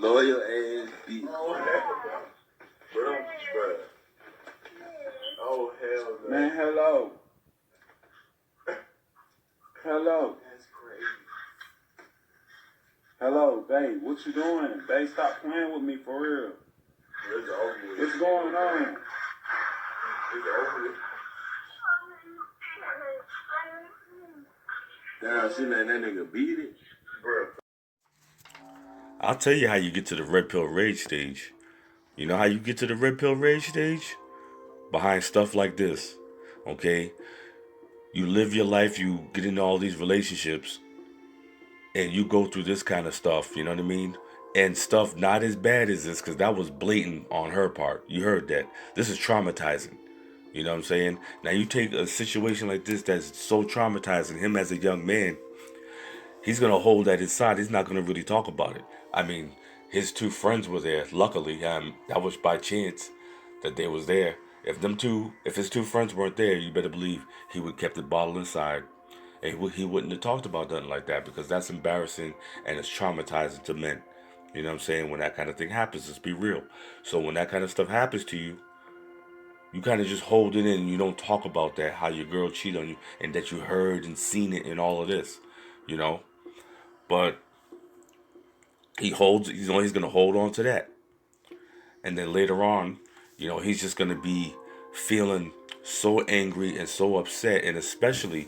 Loyal ass bitch. Oh, hell no. Man, hello. Hello. That's crazy. Hello, babe. What you doing? Babe, stop playing with me for real. It's over with. What's going on? It's over with. Damn, she let that nigga beat it. Bro. I'll tell you how you get to the red pill rage stage. You know how you get to the red pill rage stage? Behind stuff like this. Okay? You live your life, you get into all these relationships, and you go through this kind of stuff, you know what I mean? And stuff not as bad as this, because that was blatant on her part. You heard that. This is traumatizing. You know what I'm saying? Now you take a situation like this that's so traumatizing, him as a young man, he's going to hold that inside. He's not going to really talk about it. I mean, his two friends were there. Luckily, that was by chance that they was there. If his two friends weren't there, you better believe he would kept the bottle inside. And he wouldn't have talked about nothing like that, because that's embarrassing and it's traumatizing to men. You know what I'm saying? When that kind of thing happens, let's be real. So when that kind of stuff happens to you, you kind of just hold it in and you don't talk about that, how your girl cheated on you and that you heard and seen it and all of this, you know? But he's going to hold on to that. And then later on, he's just going to be feeling so angry and so upset, and especially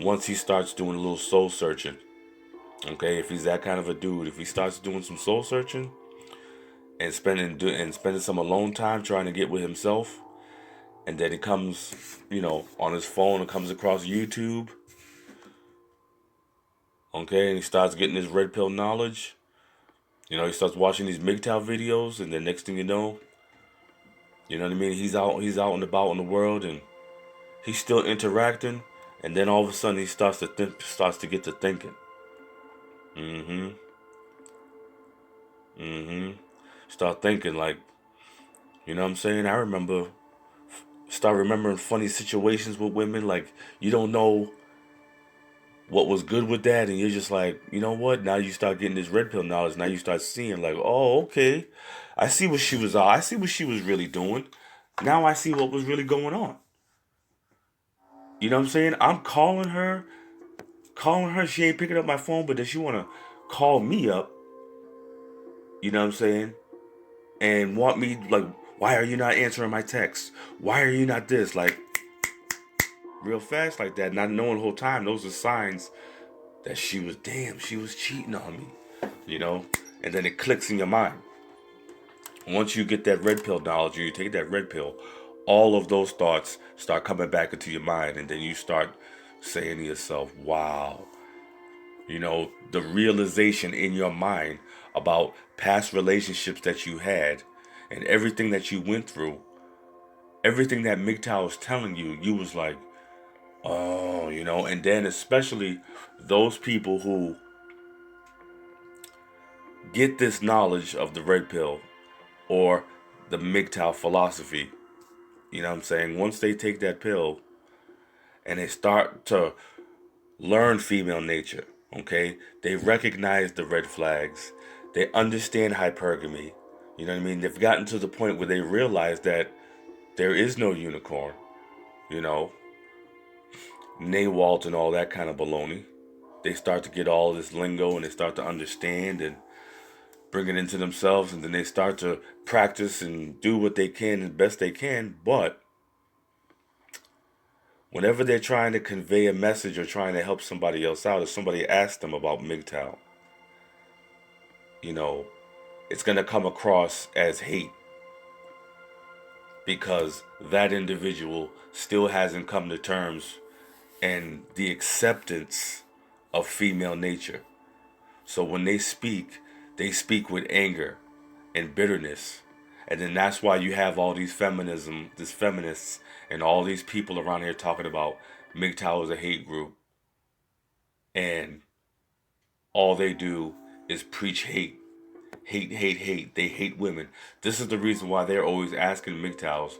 once he starts doing a little soul searching. Okay, if he's that kind of a dude, if he starts doing some soul searching and spending some alone time trying to get with himself, and then he comes, on his phone and comes across YouTube, okay, and he starts getting his red pill knowledge. He starts watching these MGTOW videos, and then next thing you know what I mean? He's out and about in the world, and he's still interacting, and then all of a sudden he starts to get to thinking. Start thinking like, you know what I'm saying? Start remembering funny situations with women, like you don't know what was good with that, and you're just like, you know what? Now you start getting this red pill knowledge. Now you start seeing like, oh, okay, I see what she was. I see what she was really doing. Now I see what was really going on. You know what I'm saying? I'm calling her. She ain't picking up my phone, but then she wanna call me up. You know what I'm saying? And want me like, why are you not answering my texts? Why are you not this? Like, real fast like that, not knowing the whole time, those are signs that she was cheating on me, and then it clicks in your mind. Once you get that red pill knowledge, or you take that red pill, all of those thoughts start coming back into your mind, and then you start saying to yourself, wow, the realization in your mind about past relationships that you had and everything that you went through, everything that MGTOW was telling you, you was like, oh, and then especially those people who get this knowledge of the red pill or the MGTOW philosophy, you know what I'm saying? Once they take that pill and they start to learn female nature, okay? They recognize the red flags. They understand hypergamy. You know what I mean? They've gotten to the point where they realize that there is no unicorn, Nawalt and all that kind of baloney. They start to get all this lingo and they start to understand and bring it into themselves, and then they start to practice and do what they can as best they can. But whenever they're trying to convey a message or trying to help somebody else out, if somebody asks them about MGTOW, it's going to come across as hate, because that individual still hasn't come to terms and the acceptance of female nature. So when they speak with anger and bitterness. And then that's why you have all these feminists and all these people around here talking about MGTOW is a hate group. And all they do is preach hate. Hate, hate, hate. They hate women. This is the reason why they're always asking MGTOWs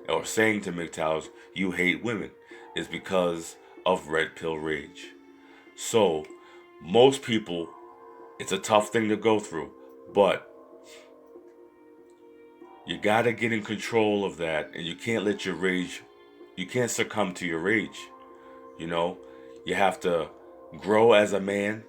or saying to MGTOWs, you hate women, is because of red pill rage. So most people, it's a tough thing to go through, but You gotta get in control of that, and you can't let your rage, you can't succumb to your rage. You know, you have to grow as a man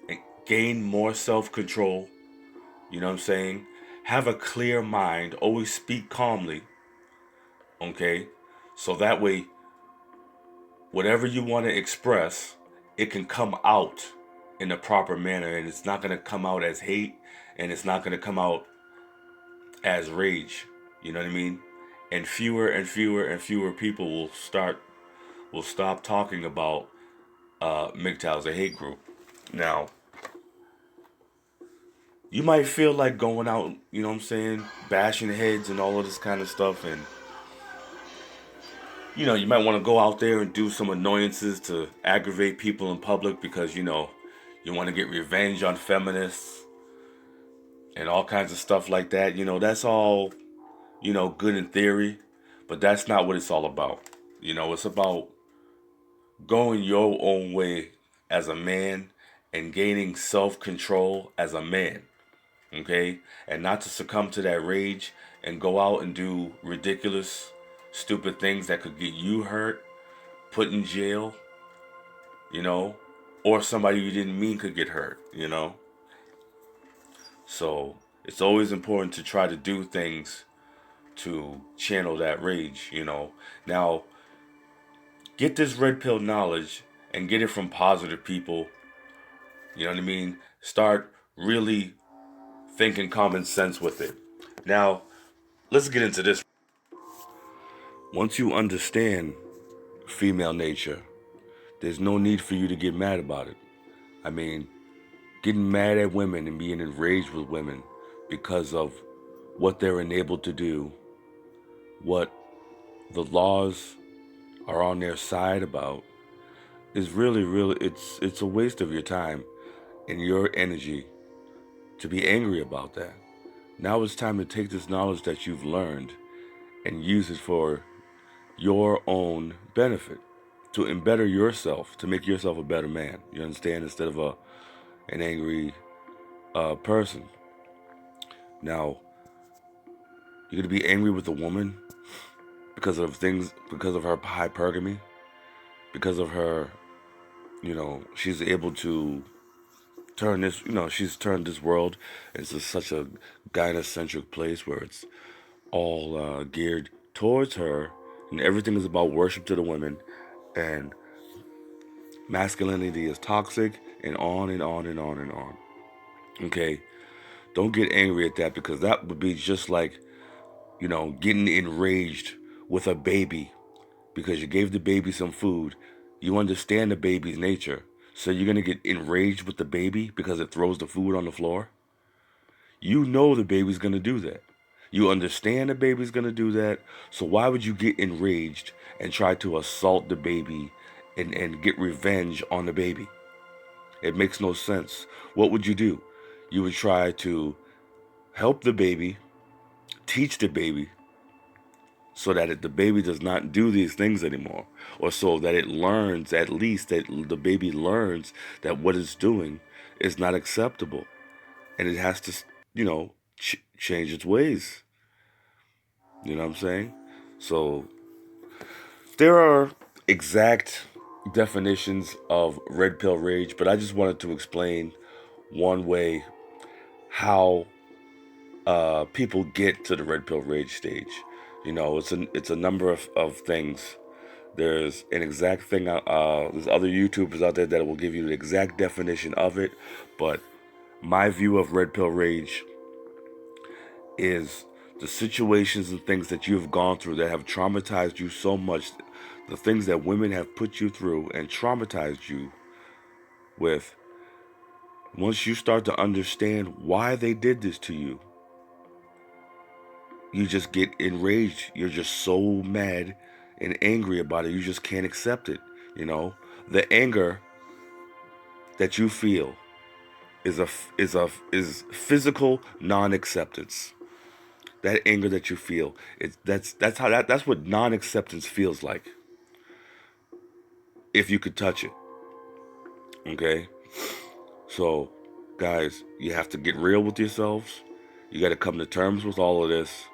and gain more self-control. You know what I'm saying? Have a clear mind. Always speak calmly. Okay? So that way, whatever you want to express, it can come out in the proper manner, and it's not going to come out as hate, and it's not going to come out as rage. You know what I mean? And fewer and fewer and fewer people will stop talking about MGTOW as a hate group. Now, you might feel like going out, you know what I'm saying, bashing heads and all of this kind of stuff, and you might want to go out there and do some annoyances to aggravate people in public because you want to get revenge on feminists and all kinds of stuff like that. That's all good in theory, but that's not what it's all about. It's about going your own way as a man and gaining self-control as a man. Okay? And not to succumb to that rage and go out and do ridiculous, stupid things that could get you hurt, put in jail, or somebody you didn't mean could get hurt. So it's always important to try to do things to channel that rage. Now, get this red pill knowledge and get it from positive people. You know what I mean? Start really thinking common sense with it. Now, let's get into this. Once you understand female nature, there's no need for you to get mad about it. I mean, getting mad at women and being enraged with women because of what they're enabled to do, what the laws are on their side about, is really, it's a waste of your time and your energy to be angry about that. Now it's time to take this knowledge that you've learned and use it for your own benefit, to embetter yourself, to make yourself a better man. You understand? Instead of an angry person. Now, you're gonna be angry with a woman because of her hypergamy, because of her, she's able to turn this, she's turned this world into such a gynocentric place where it's all geared towards her, and everything is about worship to the women, and masculinity is toxic, and on and on and on and on. Okay? Don't get angry at that, because that would be just like, getting enraged with a baby because you gave the baby some food. You understand the baby's nature. So you're going to get enraged with the baby because it throws the food on the floor? You know the baby's going to do that. You understand the baby's going to do that. So why would you get enraged and try to assault the baby and get revenge on the baby? It makes no sense. What would you do? You would try to help the baby, teach the baby, so that the baby does not do these things anymore, or so that it learns, at least that the baby learns that what it's doing is not acceptable, and it has to, change its ways. You know what I'm saying? So there are exact definitions of red pill rage, but I just wanted to explain one way how people get to the red pill rage stage. It's a number of things. There's an exact thing. There's other YouTubers out there that will give you the exact definition of it, but my view of red pill rage is the situations and things that you've gone through that have traumatized you so much, the things that women have put you through and traumatized you with. Once you start to understand why they did this to you, you just get enraged. You're just so mad and angry about it. You just can't accept it. The anger that you feel is physical non-acceptance. That anger that you feel, that's what non-acceptance feels like. If you could touch it. Okay? So, guys, you have to get real with yourselves. You got to come to terms with all of this.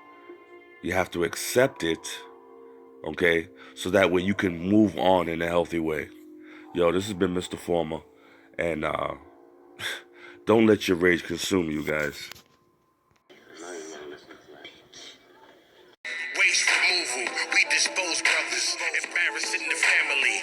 You have to accept it, okay? So that way you can move on in a healthy way. Yo, this has been Mr. Former. And don't let your rage consume you guys. Waste removal, we dispose brothers, embarrassing the family.